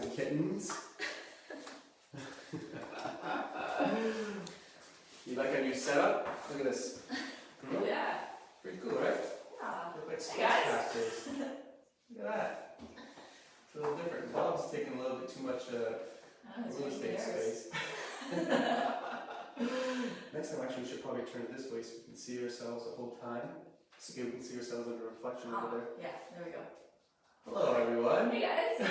and kittens. You like our new setup? Look at this. Oh yeah. Pretty cool, right? Yeah. Look like Hey guys. sportscasters. Look at that. It's a little different. Bob's taking a little bit too much real estate space. Next time, actually, we should probably turn it this way so we can see ourselves the whole time. So we can see ourselves in the reflection over there. Yeah, there we go. Hello, everyone. Hey guys.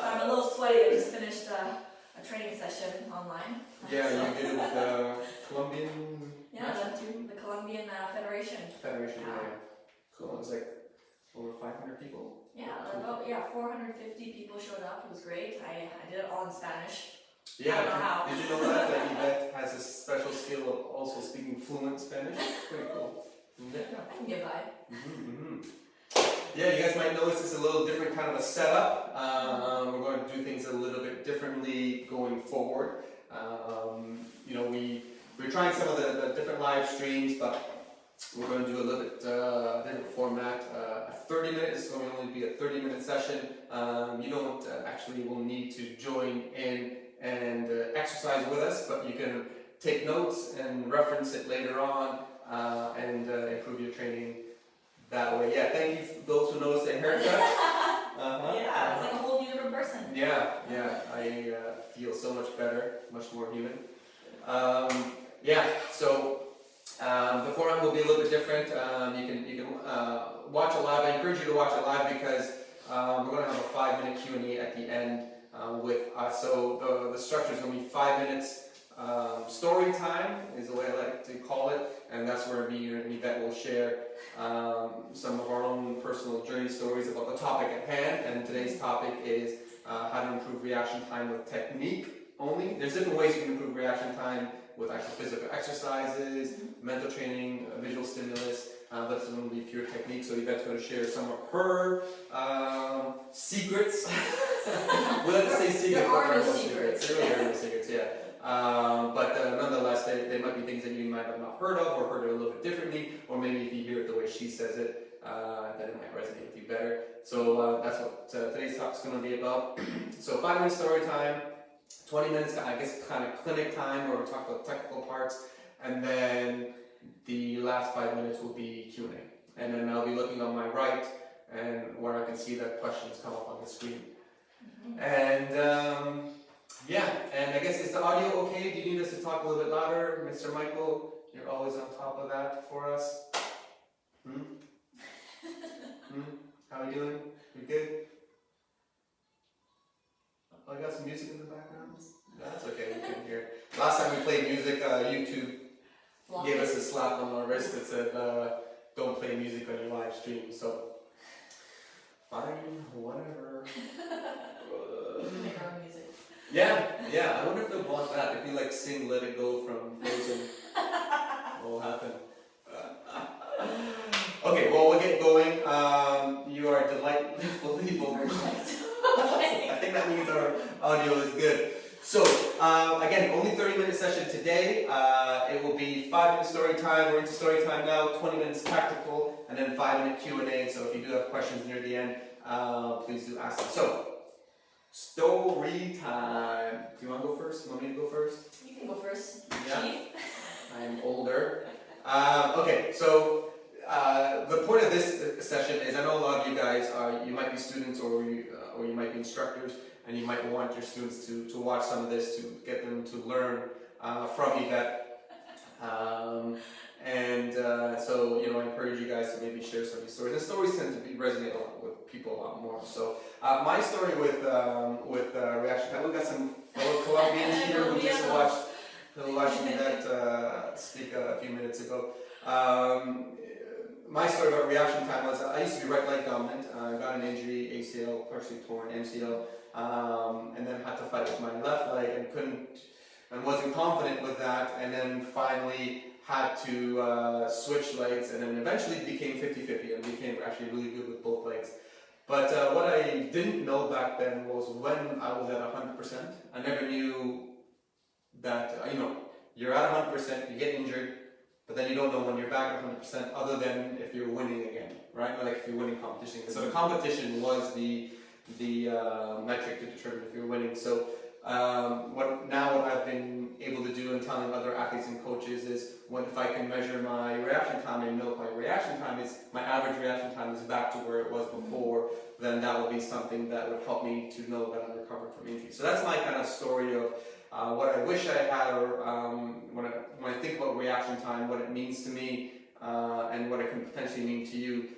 I'm a little sweaty. I just finished a training session online. Yeah, you did it with the Colombian the Colombian Federation. Federation. Yeah. Cool. It was like over 500 people. Yeah, about 450 people showed up. It was great. I did it all in Spanish. Yeah. I don't know how. Did you know that Yvette has a special skill of also speaking fluent Spanish? Pretty cool. Yeah. I can get by. Yeah, you guys might notice it's a little different kind of a setup. We're going to do things a little bit differently going forward. You know, we're trying some of the different live streams, but we're going to do a little bit different format. A 30-minute, this is going to only be a 30-minute session. You don't actually will need to join in and exercise with us, but you can take notes and reference it later on and improve your training that way. Yeah, thank you for those who noticed the haircut. Yeah, it's like a whole new different person. Yeah, I feel so much better, much more human. Yeah, so the format will be a little bit different. You can watch it live. I encourage you to watch it live because we're going to have a 5-minute Q&A at the end with us. So the structure is going to be 5 minutes. Story time is the way I like to call it, and that's where me and Yvette will share some of our own personal journey stories about the topic at hand. And today's topic is how to improve reaction time with technique only. There's different ways you can improve reaction time with actual physical exercises, mental training, visual stimulus. But it's going to be pure technique. So Yvette's going to share some of her secrets. We like to say secrets. There are no secrets. There really are no secrets, yeah. But nonetheless, they might be things that you might have not heard of or heard it a little bit differently, or maybe if you hear it the way she says it, then it might resonate with you better. So that's what today's talk is going to be about. So 5-minute story time, 20 minutes, I guess, kind of clinic time where we talk about technical parts, and then the last 5 minutes will be Q&A. And then I'll be looking on my right, and where I can see that questions come up on the screen. And yeah, and I guess, is the audio okay? Do you need us to talk a little bit louder? Mr. Michael, you're always on top of that for us. How are we doing? We good? Oh, I got some music in the background? That's okay, we can hear. Last time we played music, YouTube gave us a slap on our wrist that said, don't play music on your live stream, so fine, whatever. Make our own music. Yeah, I wonder if they'll want that, if you like sing Let It Go from Frozen. What will happen? Okay, well, we'll get going. You are delightfully vocal. I think that means our audio is good. So, again, only 30-minute session today. It will be 5-minute story time. We're into story time now, 20 minutes tactical, and then 5-minute Q&A. So if you do have questions near the end, please do ask them. So, story time. Do you want to go first? You want me to go first? You can go first. Yeah. Chief. I'm older. Okay, so the point of this session is, I know a lot of you guys you might be students or you might be instructors, and you might want your students to watch some of this to get them to learn from Yvette. So, you know, I encourage you guys to maybe share some of these stories. And stories tend to resonate a lot with people a lot more. So, my story with reaction time, we've got some fellow Colombians here who just watched Yvette speak a few minutes ago. My story about reaction time was, I used to be right leg dominant. I got an injury, ACL, partially torn, MCL, and then had to fight with my left leg and wasn't confident with that, and then finally had to switch legs, and then eventually became 50-50 and became actually really good with both legs. But what I didn't know back then was when I was at 100%, I never knew that, you know, you're at 100%, you get injured, but then you don't know when you're back at 100% other than if you're winning again, right? Like if you're winning competition. So the competition was the metric to determine if you're winning. So what I've been able to do and telling other athletes and coaches is if I can measure my reaction time and know if my average reaction time is back to where it was before, then that would be something that would help me to know that I'm recovered from injury. So that's my kind of story of what I wish I had, or when I think about reaction time, what it means to me, and what it can potentially mean to you.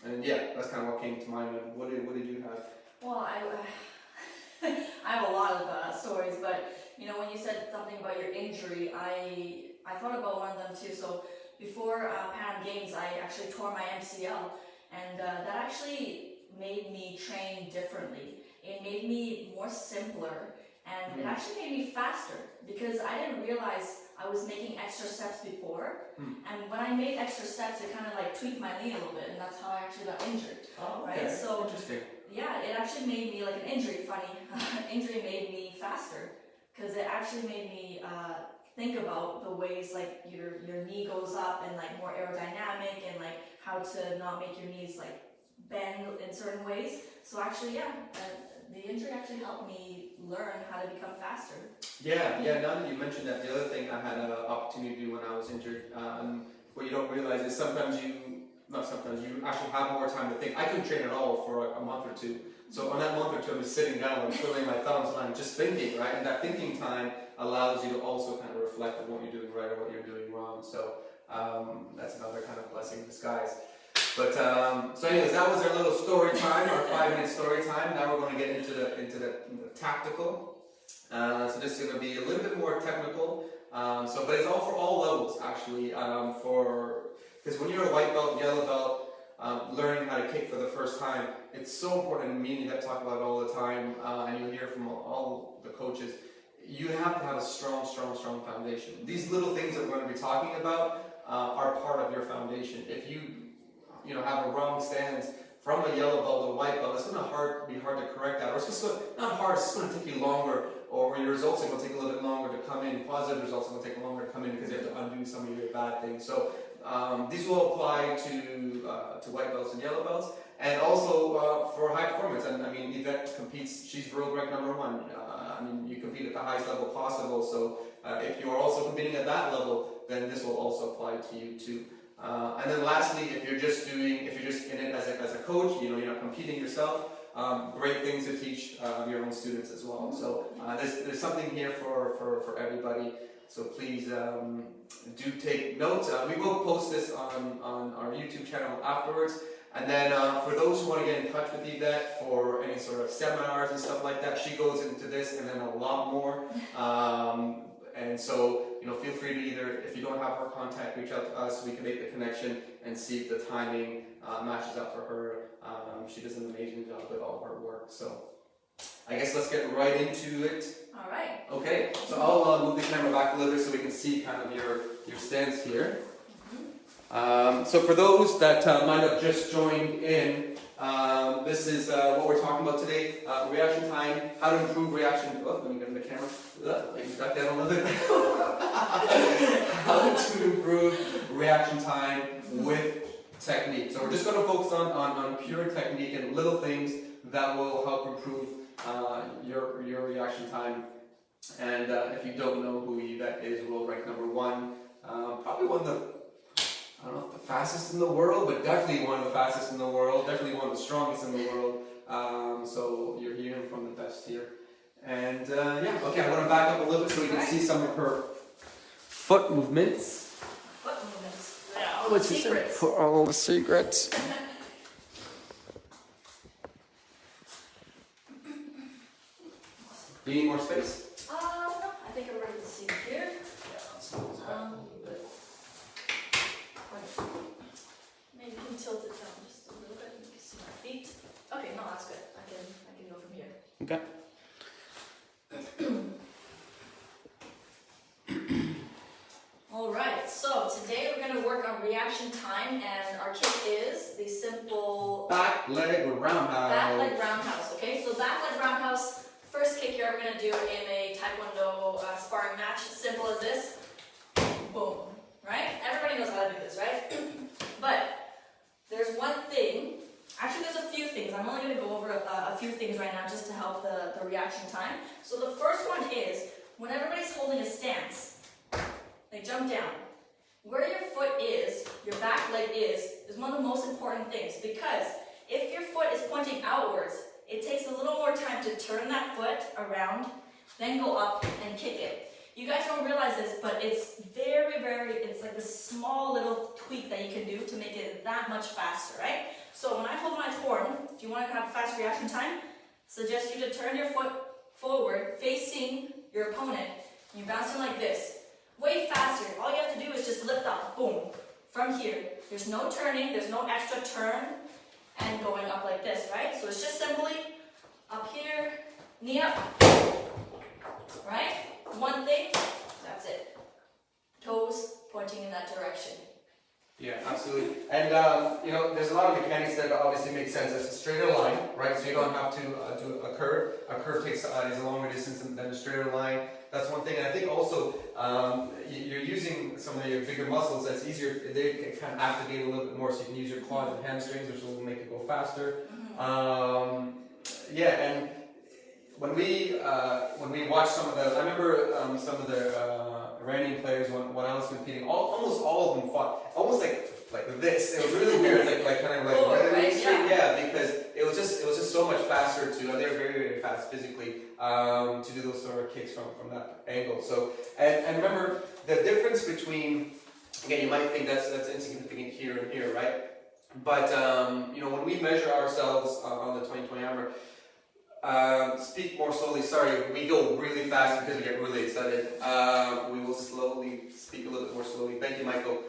And yeah, that's kind of what came to mind. What did you have? Well, I have a lot of stories, but you know, when you said something about your injury, I thought about one of them too. So before Pan Am Games, I actually tore my MCL, and that actually made me train differently. It made me more simpler, and it actually made me faster, because I didn't realize I was making extra steps before, and when I made extra steps, it kind of like tweaked my knee a little bit, and that's how I actually got injured. Oh, okay. Right? So interesting. yeah, it actually made me like an injury. Funny, injury made me faster, because it actually made me think about the ways like your knee goes up, and like more aerodynamic, and like how to not make your knees like bend in certain ways. So actually, yeah, the injury actually helped me learn how to become faster. Yeah. Now that you mentioned that, the other thing I had an opportunity to do when I was injured, what you don't realize is you actually have more time to think. I couldn't train at all for a month or two. So on that month or two, I'm just sitting down and twiddling my thumbs, and I'm just thinking, right? And that thinking time allows you to also kind of reflect on what you're doing right or what you're doing wrong. So that's another kind of blessing in disguise. But so anyways, that was our little story time, our 5-minute story time. Now we're going to get into the tactical. So this is going to be a little bit more technical. But it's all for all levels actually. Because when you're a white belt, yellow belt, learning how to kick for the first time, it's so important. And me and Yvette talk about it all the time, and you hear from all the coaches. You have to have a strong foundation. These little things that we're going to be talking about are part of your foundation. If you have a wrong stance from a yellow belt to a white belt, it's going to be hard to correct that. Or it's just not hard, it's going to take you longer, or your results are going to take a little bit longer to come in. Positive results are going to take longer to come in because you have to undo some of your bad things. So these will apply to white belts and yellow belts, and also for high performance. And I mean, Yvette competes; she's world rank #1. I mean, you compete at the highest level possible. So if you are also competing at that level, then this will also apply to you too. And then lastly, if you're just in it as a coach, you're not competing yourself, great things to teach your own students as well. So there's something here for everybody. So please do take notes. We will post this on our YouTube channel afterwards. And then for those who want to get in touch with Yvette for any sort of seminars and stuff like that, she goes into this and then a lot more. And so, feel free to either, if you don't have her contact, reach out to us. We can make the connection and see if the timing matches up for her. She does an amazing job with all of her work. So, I guess let's get right into it. All right. Okay, so I'll move the camera back a little bit so we can see kind of your stance here. So for those that might have just joined in, this is what we're talking about today, reaction time, how to improve reaction. Oh, let me get in the camera. Back down a little bit. How to improve reaction time with technique. So we're just going to focus on pure technique and little things that will help improve your reaction time. And if you don't know who Yvette is, world rank #1, probably one of the, I don't know if the fastest in the world, but definitely one of the fastest in the world, definitely one of the strongest in the world. So you're hearing from the best here. And yeah, okay, I'm going to back up a little bit so we can see some of her foot movements. Foot movements. Yeah, Which is for all the secrets. Do you need more space? No, I think I'm ready to see here. Yeah, let's move this back a little bit. Maybe you can tilt it down just a little bit and you can see my feet. Okay, no, that's good. I can go from here. Okay. Alright, so today we're going to work on reaction time, and our kick is the simple Back leg roundhouse. Okay, so back leg roundhouse, first kick you're ever going to do in a Taekwondo sparring match, simple as this. Boom. Right? Everybody knows how to do this, right? But there's one thing, actually there's a few things. I'm only only going to go over a few things right now just to help the reaction time. So the first one is, when everybody's holding a stance, they jump down. Where your foot is, your back leg is one of the most important things, because if your foot is pointing outwards, it takes a little more time to turn that foot around, then go up and kick it. You guys don't realize this, but it's it's like a small little tweak that you can do to make it that much faster, right? So when I hold my form, if you want to have a fast reaction time, suggest you to turn your foot forward, facing your opponent, and you're bouncing like this. Way faster. All you have to do is just lift up, boom, from here. There's no turning, there's no extra turn, and going up like this, right? So it's just simply up here, knee up, right? One thing, that's it. Toes pointing in that direction. Yeah, absolutely. And you know, there's a lot of mechanics that obviously make sense. It's a straighter line, right? So you don't have to do a curve. A curve takes is a longer distance than a straighter line. That's one thing. And I think also you're using some of your bigger muscles. That's easier. They can kind of activate a little bit more, so you can use your quads and hamstrings, which will make it go faster. Yeah, and when we watch some of the, I remember some of the Iranian players when I was competing. Almost all of them fought almost like this. It was really weird, like kind of like really straight. Yeah, because it was just so much faster to. And they were very fast physically to do those sort of kicks from that angle. So and remember the difference between, again, you might think that's insignificant here and here, right? But you know, when we measure ourselves on the 2020 hammer. Speak more slowly. Sorry, we go really fast because we get really excited. We will slowly speak a little bit more slowly. Thank you, Michael.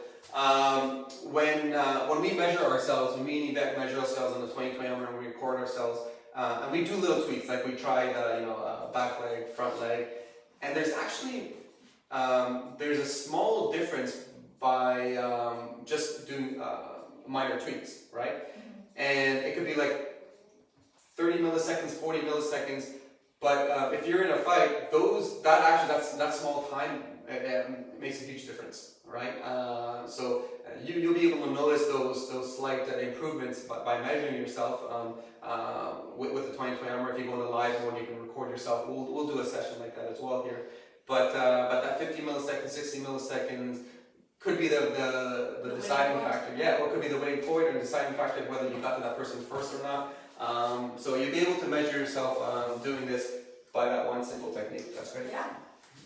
When we measure ourselves, when me and Yvette measure ourselves on the 2020 hammer and we record ourselves, and we do little tweaks, like we tried, back leg, front leg, and there's actually there's a small difference by just doing minor tweaks, right? And it could be like 30 milliseconds, 40 milliseconds, but if you're in a fight, that small time makes a huge difference, right? So you'll be able to notice those slight improvements by measuring yourself with the 2020 hammer. If you go on the live mode, you can record yourself. We'll do a session like that as well here. But that 50 milliseconds, 60 milliseconds could be the deciding factor. Yeah, or it could be the winning point or the deciding factor of whether you got to that person first or not. So you'll be able to measure yourself doing this by that one simple technique. That's great. Yeah,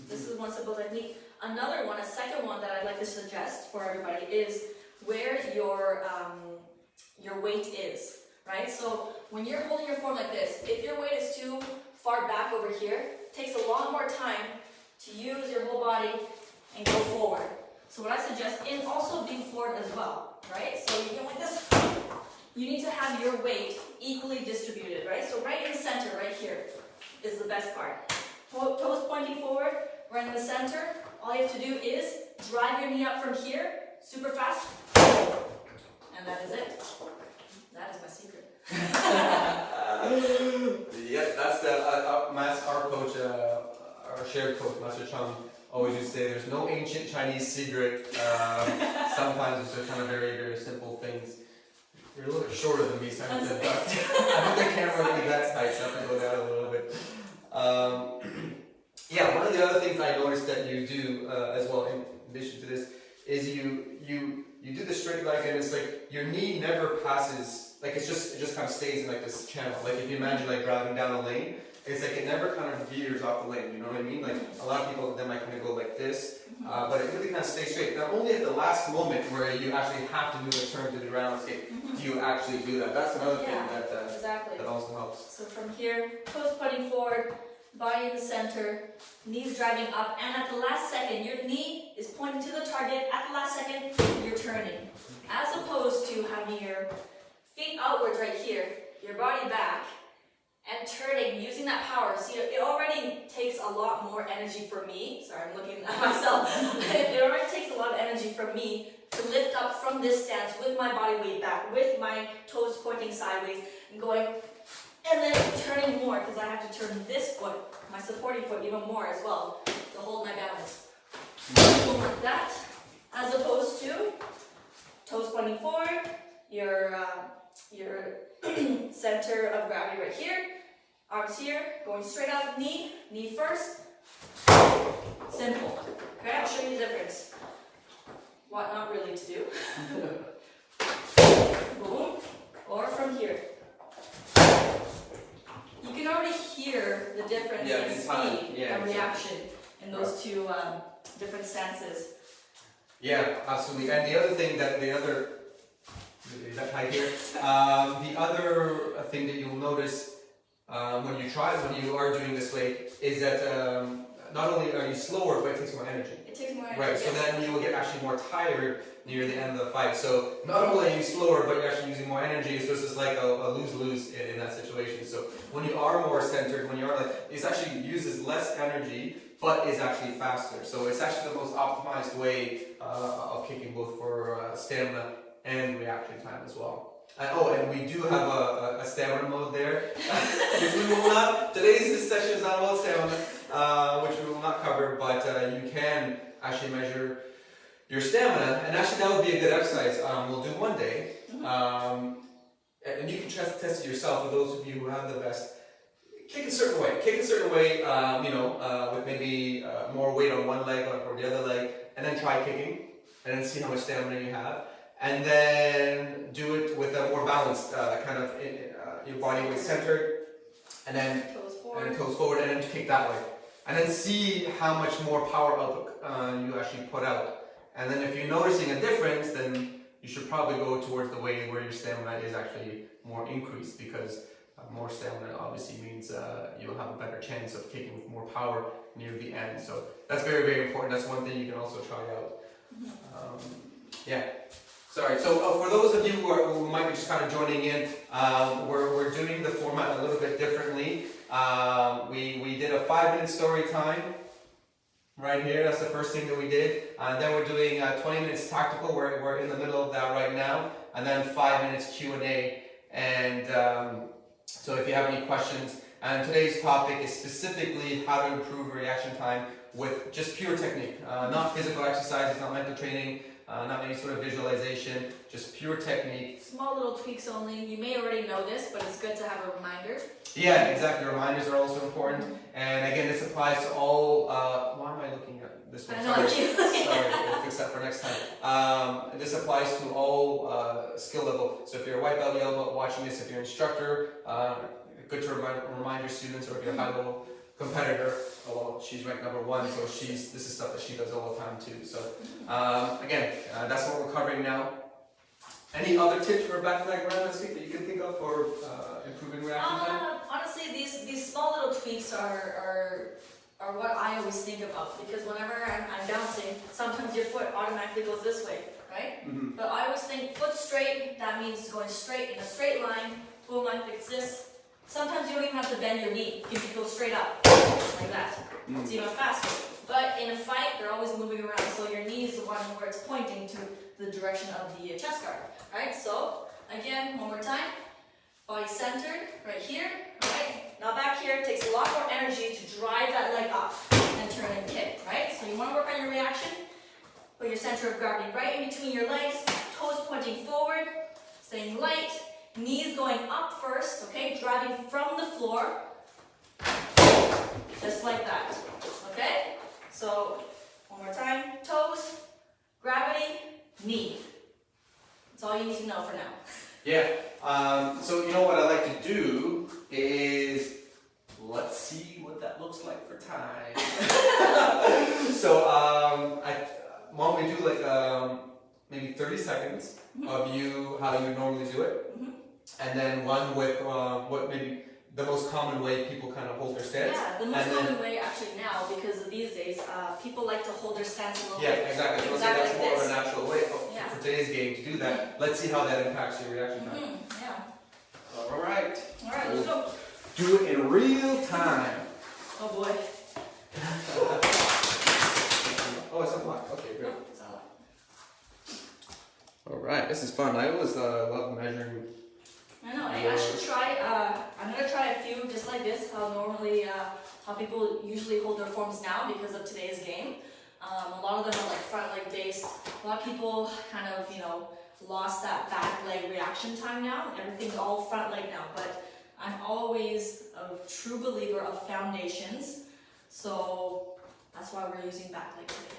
this is one simple technique. Another one, a second one that I'd like to suggest for everybody is where your weight is, right? So when you're holding your form like this, if your weight is too far back over here, it takes a lot more time to use your whole body and go forward. So what I suggest, and also being forward as well, right? So you go like this. You need to have your weight equally distributed, right? So right in the center, right here, is the best part. Toes pointing forward, right in the center. All you have to do is drive your knee up from here, super fast, and that is it. That is my secret. Yeah, that's our coach, our shared coach, Master Chung, always used to say, there's no ancient Chinese secret. Sometimes it's just kind of very, very simple things. You're a little bit shorter than me, so I think the camera will be that tight, so I have to go down a little bit. Yeah, one of the other things I noticed that you do as well, in addition to this, is you do the straight leg, and it's like your knee never passes, like it just kind of stays in like this channel. Like if you imagine like driving down a lane, it's like it never kind of veers off the lane, you know what I mean? Like a lot of people, they might kind of go like this, but it really kind of stays straight. Now only at the last moment where you actually have to do a turn to the ground escape, do you actually do that. That's another thing that also helps. So from here, toes pointing forward, body in the center, knees driving up, and at the last second, your knee is pointing to the target. At the last second, you're turning. As opposed to having your feet outwards right here, your body back, and turning, using that power. See, it already takes a lot more energy for me. Sorry, I'm looking at myself. It already takes a lot of energy from me to lift up from this stance with my body weight back, with my toes pointing sideways, and going, and then turning more, because I have to turn this foot, my supporting foot, even more as well, to hold my balance. Like that, as opposed to toes pointing forward, your your center of gravity right here, arms here, going straight up, knee first. Simple. Okay, I'll show you the difference. What not really to do. Boom. Or from here. You can already hear the difference in speed and reaction in those two different stances. Yeah, absolutely. And the other thing that is that tight here? The other thing that you'll notice when you are doing this way is that not only are you slower, but it takes more energy. It takes more energy. Right, so then you will get actually more tired near the end of the fight. So not only are you slower, but you're actually using more energy. So this is like a lose-lose in that situation. So when you are more centered, when you are it actually uses less energy, but is actually faster. So it's actually the most optimized way of kicking, both for stamina and reaction time as well. And we do have a stamina mode there, which we will not. Today's session is not about stamina, which we will not cover, but you can actually measure your stamina, and actually that would be a good exercise. We'll do one day, and you can test it yourself. For those of you who have the best, kick a certain way. With maybe more weight on one leg or the other leg, and then try kicking, and then see how much stamina you have. And then do it with a more balanced your body weight centered, and then toes forward, and then kick that way. And then see how much more power output you actually put out. And then if you're noticing a difference, then you should probably go towards the way where your stamina is actually more increased, because more stamina obviously means you'll have a better chance of kicking with more power near the end. So that's very, very important. That's one thing you can also try out. Sorry, so for those of you who might be just kind of joining in, we're doing the format a little bit differently. We did a 5-minute story time right here. That's the first thing that we did. And then we're doing 20 minutes tactical. We're in the middle of that right now. And then 5 minutes Q&A. And so if you have any questions, and today's topic is specifically how to improve reaction time with just pure technique, not physical exercises, not mental training, not any sort of visualization, just pure technique. Small little tweaks only. You may already know this, but it's good to have a reminder. Yeah, exactly. Reminders are also important. And again, this applies to all. Why am I looking at this one? Sorry, we'll fix that for next time. This applies to all skill level. So if you're a white belt, yellow belt watching this, if you're an instructor, good to remind your students, or if you're a high level competitor. Well, she's ranked #1, so this is stuff that she does all the time too. So again, that's what we're covering now. Any other tips for back-to-back round this week that you can think of for improving reaction time? Honestly, these small little tweaks are what I always think about, because whenever I'm bouncing, sometimes your foot automatically goes this way, right? But I always think foot straight, that means going straight in a straight line, boom, like this. Sometimes you don't even have to bend your knee. You can go straight up, like that. It's even faster. But in a fight, they're always moving around, so your knee is the one where it's pointing to the direction of the chest guard, right? So, again, one more time. Body centered, right here, right? Now back here, it takes a lot more energy to drive that leg up and turn and kick, right? So you want to work on your reaction. Put your center of gravity right in between your legs, toes pointing forward, staying light. Knees going up first, okay? Driving from the floor, just like that, okay? So, one more time, toes, gravity, knee. That's all you need to know for now. Yeah, so you know what I like to do is, let's see what that looks like for time. So, why don't we do like maybe 30 seconds of how you normally do it. And then one with what maybe the most common way people kind of hold their stance. Yeah, the most common way actually now, because of these days, people like to hold their stance a little bit. Yeah, exactly. So Exactly that's like more this. of a natural way for today's game to do that. Let's see how that impacts your reaction time. Yeah. Alright, Let's go. do it in real time. Oh boy. Oh, it's unlocked. Okay, good. No, it's unlocked. Alright, this is fun. I always love measuring. I know, I should try, I'm going to try a few just like this, how people usually hold their forms now because of today's game. A lot of them are like front leg based. A lot of people kind of, lost that back leg reaction time now. Everything's all front leg now, but I'm always a true believer of foundations. So that's why we're using back leg today.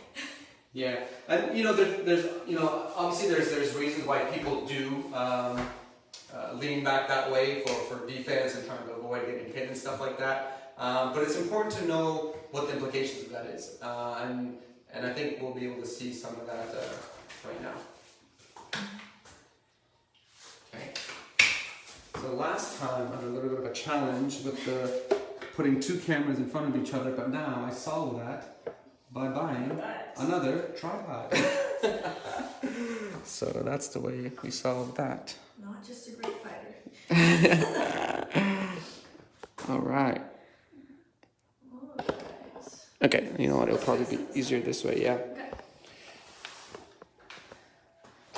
Yeah, and there's obviously there's reasons why people do lean back that way for defense and trying to avoid getting hit and stuff like that. But it's important to know what the implications of that is, and I think we'll be able to see some of that right now. Okay. So last time I had a little bit of a challenge with the putting two cameras in front of each other, but now I solved that by buying another tripod. So that's the way we solved that. Not just a great fighter. All right. Okay, you know what? It'll probably be easier this way, yeah.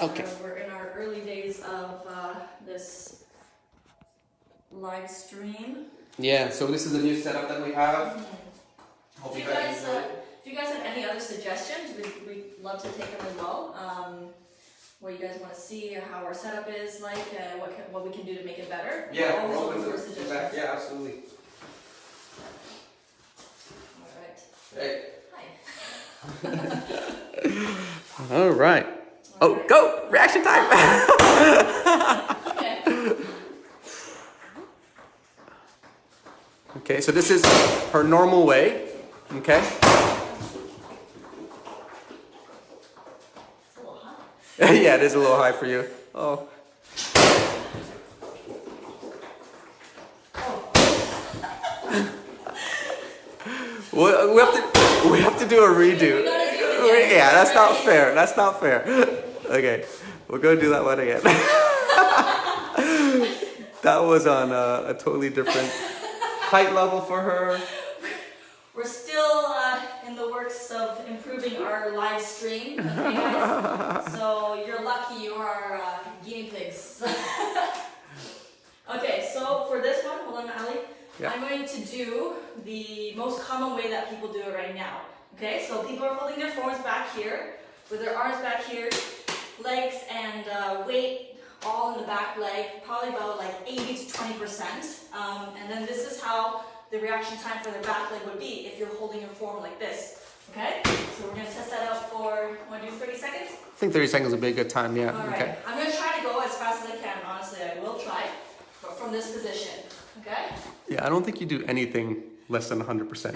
Okay. We're in our early days of this live stream. Yeah, so this is the new setup that we have. Hope If you guys have any other suggestions, we'd love to take them as well. What you guys want to see, how our setup is like, what we can do to make it better. Yeah, we're we're always open looking to for feedback. suggestions. Yeah, absolutely. All right. Hey. All right. Oh, go! Reaction time! Okay. Okay, so this is her normal way. Okay. It's a little high. Yeah, it is a little high for you. Oh. We have to do a redo. Yeah, that's not fair. That's not fair. Okay, we're gonna do that one again. That was on a totally different height level for her. We're still in the works of improving our live stream, okay, guys? So you're lucky you are guinea pigs. Okay, so for this one, hold on, Ali. Yeah. I'm going to do the most common way that people do it right now. Okay, so people are holding their forms back here, with their arms back here, legs and weight all in the back leg, probably about like 80 to 20%. And then this is how the reaction time for the back leg would be if you're holding your form like this. Okay, so we're going to test that out for, want to do 30 seconds? I think 30 seconds would be a good time, yeah. All right, Okay. I'm going to try to go as fast as I can, honestly, I will try, but from this position, okay? Yeah, I don't think you do anything less than 100%.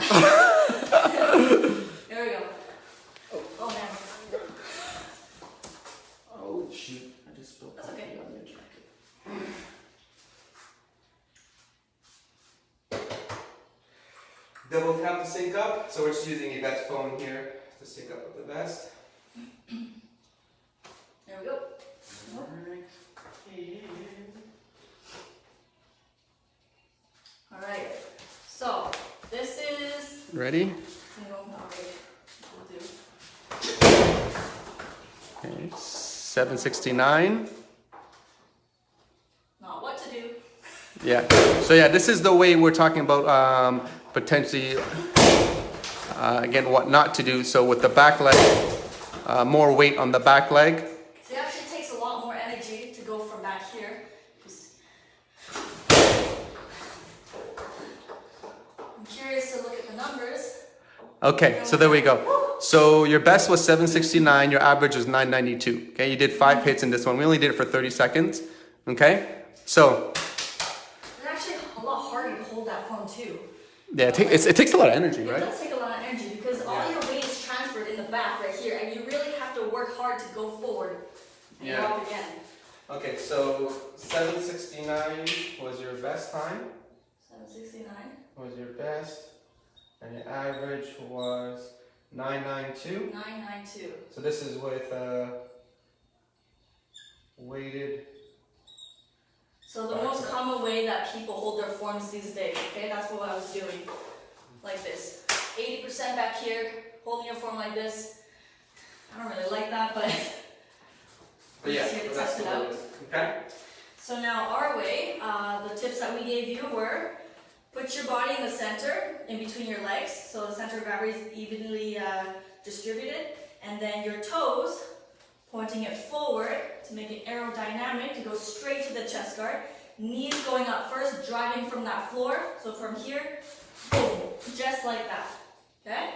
There we go. Oh man. Oh shoot, I just spilled That's okay. coffee on your jacket. Double tap to sync up, so we're just using Yvette's phone here to sync up with the vest. There we go. Alright, so this is. Ready? No, not ready. We'll do. Okay, 769. Not what to do. Yeah. So yeah, this is the way we're talking about potentially again what not to do. So with the back leg, more weight on the back leg. So it actually takes a lot more energy to go from back here. I'm curious to look at the numbers. Okay, so there we go. So your best was 769, your average was 992. Okay, you did 5 hits in this one. We only did it for 30 seconds. Okay, so It's actually a lot harder to hold that form too. yeah, it takes a lot of energy, It right? does take a lot of energy because all your weight is transferred in the back right here, and you really have to work hard to go forward and Yeah. go up again. Okay, so 769 was your best time. 769. Was your best, and your average was 992. 992. So this is with weighted. So the most common way that people hold their forms these days, okay, that's what I was doing, like this. 80% back here, holding your form like this. I don't really like that, but Yeah, let's see if it tests it what out. it is. Okay. So now our way, the tips that we gave you were, put your body in the center, in between your legs, so the center of gravity is evenly distributed, and then your toes, pointing it forward to make it aerodynamic, to go straight to the chest guard. Knees going up first, driving from that floor. So from here, boom, just like that. Okay?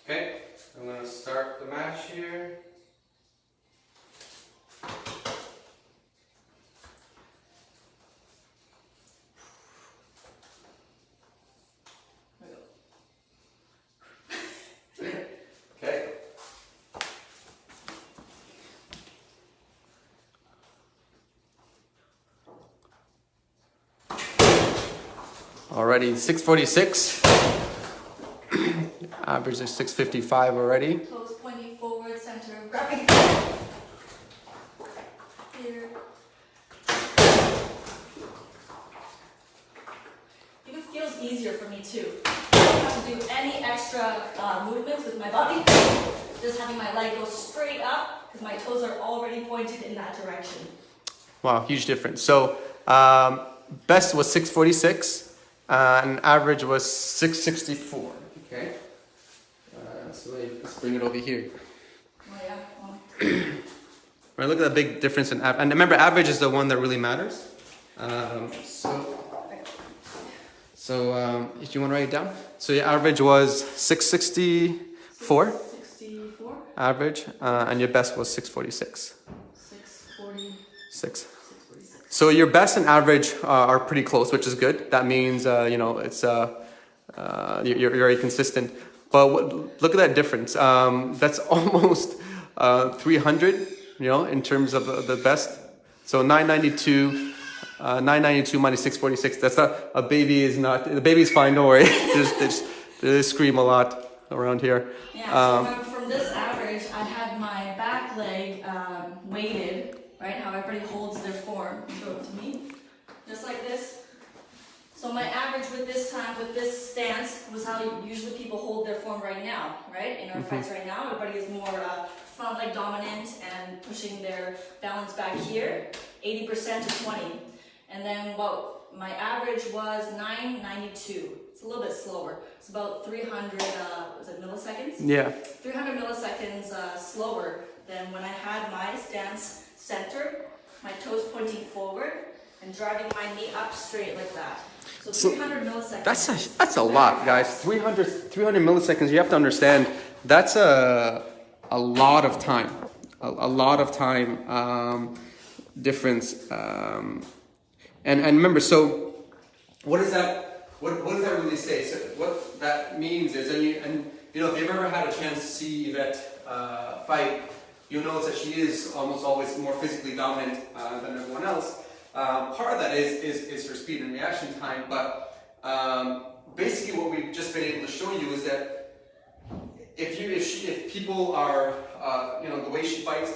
Okay, I'm going to start the match here. Okay. Already 646. Average is 655 already. Toes pointing forward, center, grabbing here. Even feels easier for me too. I don't have to do any extra movements with my body. Just having my leg go straight up because my toes are already pointed in that direction. Wow, huge difference. So best was 646 and average was 664. Okay. So let's bring it over here. Oh yeah. Well. Right, look at that big difference in average. And remember, average is the one that really matters. So if you want to write it down. So your average was 664. 64. Average, and your best was 646. 646. So your best and average are pretty close, which is good. That means it's you're very consistent. But look at that difference. That's almost 300. In terms of the best. So 992. 992 minus 646. That's not a baby. Is not the baby's fine. Don't worry. They scream a lot around here. Yeah. So from this average, I had my back leg weighted, right? How everybody holds their form. Show it to me, just like this. So my average with this stance was how usually people hold their form right now, right? In our fights right now, everybody is more front leg dominant and pushing their balance back here, 80% to 20. And then my average was 992. It's a little bit slower. It's about 300, milliseconds? Yeah. 300 milliseconds slower than when I had my stance centered, my toes pointing forward, and driving my knee up straight like that. So 300 milliseconds. That's a lot, guys. 300 milliseconds. You have to understand that's a lot of time. A lot of time difference. And remember, so what does that really say? So what that means is, and if you've ever had a chance to see Yvette fight, you'll notice that she is almost always more physically dominant than everyone else. Part of that is her speed and reaction time, but basically what we've just been able to show you is that if people are the way she fights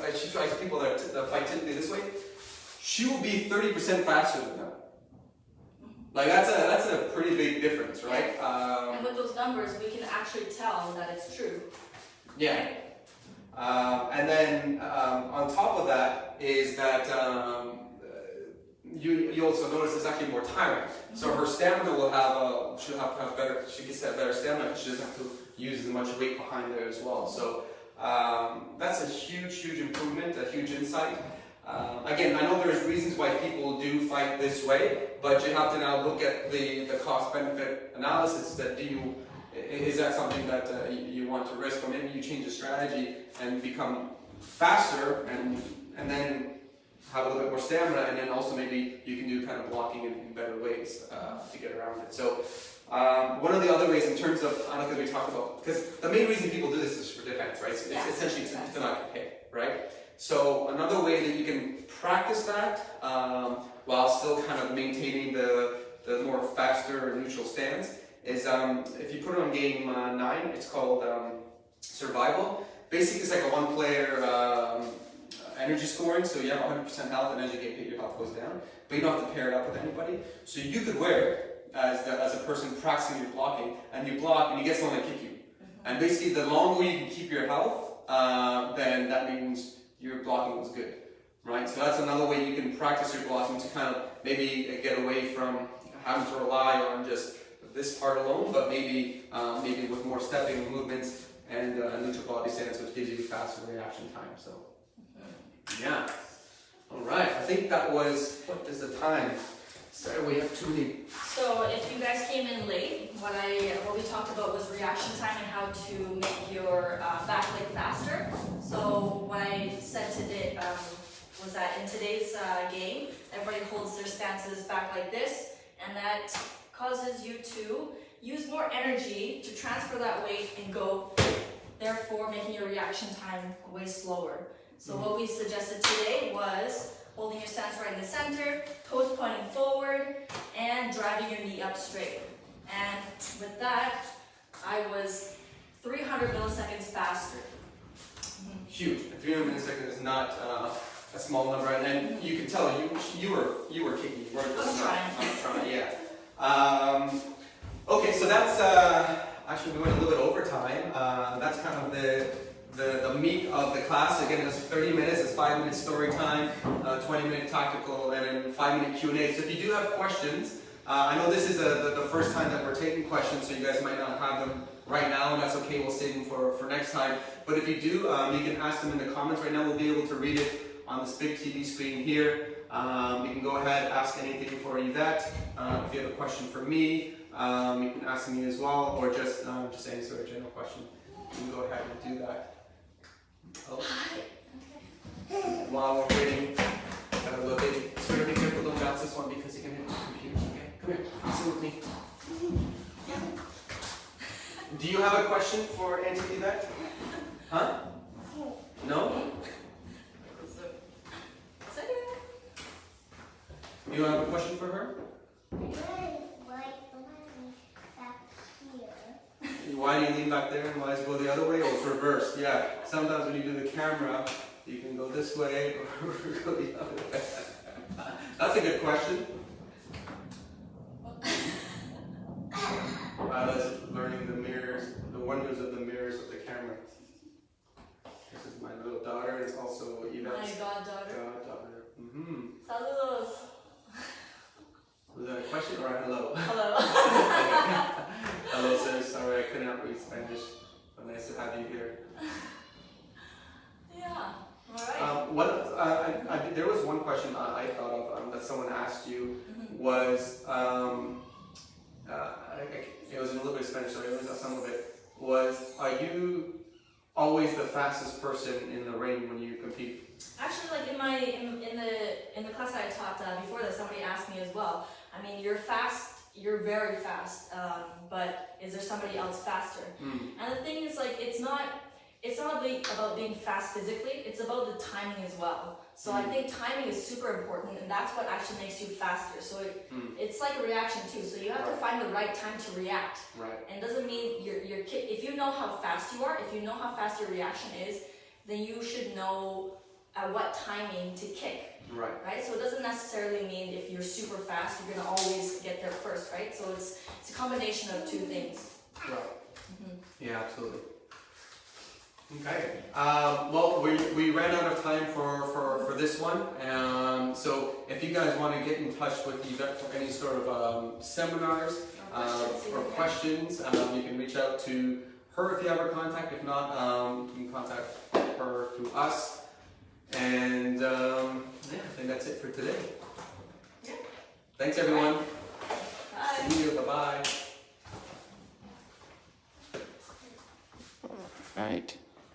people that fight typically this way, she will be 30% faster than them. Like that's a pretty big difference, right? And with those numbers, we can actually tell that it's true. Yeah. And then on top of that is that you also notice it's actually more tiring. So her stamina she'll have to have better. She gets that better stamina because she doesn't have to use as much weight behind there as well. So that's a huge improvement, a huge insight. Again, I know there's reasons why people do fight this way, but you have to now look at the cost-benefit analysis. Is that something that you want to risk, or maybe you change the strategy and become faster, and then have a little bit more stamina, and then also maybe you can do kind of blocking in better ways to get around it. So one of the other ways in terms of, I don't think we talked about, because the main reason people do this is for defense, right? So it's essentially to not get hit, right? So another way that you can practice that while still kind of maintaining the more faster neutral stance is if you put it on game 9, it's called survival. Basically, it's like a one-player energy scoring. So you have 100% health, and as you get hit, your health goes down. But you don't have to pair it up with anybody. So you could wear as a person practicing your blocking, and you block, and you get someone to kick you. And basically, the longer you can keep your health, then that means your blocking was good, right? So that's another way you can practice your blocking to kind of maybe get away from having to rely on just this part alone, but maybe with more stepping movements and neutral body stance, which gives you faster reaction time. So Yeah. All right. I think that was, what is the time? Sorry, we have too many. So if you guys came in late, what we talked about was reaction time and how to make your back leg faster. So what I said today was that in today's game, everybody holds their stances back like this, and that causes you to use more energy to transfer that weight and go, therefore making your reaction time way slower. So what we suggested today was holding your stance right in the center, toes pointing forward, and driving your knee up straight. And with that, I was 300 milliseconds faster. Huge. 300 milliseconds is not a small number, and you can tell you were kicking. You weren't just I'm trying. Yeah. Okay, so that's actually we went a little bit over time. That's kind of the meat of the class. Again, it's 30 minutes. It's 5-minute story time, 20-minute tactical, and then 5-minute Q&A. So if you do have questions, I know this is the first time that we're taking questions, so you guys might not have them right now, and that's okay. We'll save them for next time. But if you do, you can ask them in the comments right now. We'll be able to read it on this big TV screen here. You can go ahead, ask anything for Yvette. If you have a question for me, you can ask me as well, or just any sort of general question. You can go ahead and do that. Oh. While we're waiting, got a little baby. So be careful, don't bounce this one because you can hit the computer. Okay, come here, sit with me. Do you have a question for Auntie Yvette? Huh? No? You have a question for her? Why do you lean back there and why does it go the other way? Oh, it's reversed, yeah. Sometimes when you do the camera, you can go this way or go the other way. That's a good question. Lila's learning the mirrors, the wonders of the mirrors of the camera. This is my little daughter, and it's also Yvette's goddaughter. Mm-hmm. Saludos. Was that a question or a hello? Hello. Hello, sir. Sorry, I could not read Spanish. But nice to have you here. Yeah. All right. There was one question I thought of that someone asked you was it was in a little bit of Spanish, so I only got some of it. Was are you always the fastest person in the ring when you compete? Actually, like in the class that I taught before that, somebody asked me as well. I mean, you're fast. You're very fast, but is there somebody else faster? And the thing is, like, it's not about being fast physically, it's about the timing as well. So I think timing is super important, and that's what actually makes you faster. So it's like a reaction too. So you have to find the right time to react. Right. And doesn't mean your kick. If you know how fast you are, if you know how fast your reaction is, then you should know at what timing to kick. Right. So it doesn't necessarily mean if you're super fast, you're gonna always get there first, right? So it's a combination of two things. Right. Yeah, absolutely. Okay. Well, we ran out of time for this one. So if you guys want to get in touch with Yvette for any sort of seminars or questions, you can reach out to her if you have her contact. If not, you can contact her through us. And yeah, I think that's it for today. Yeah. Thanks, everyone. Bye. See you. Bye-bye. Right.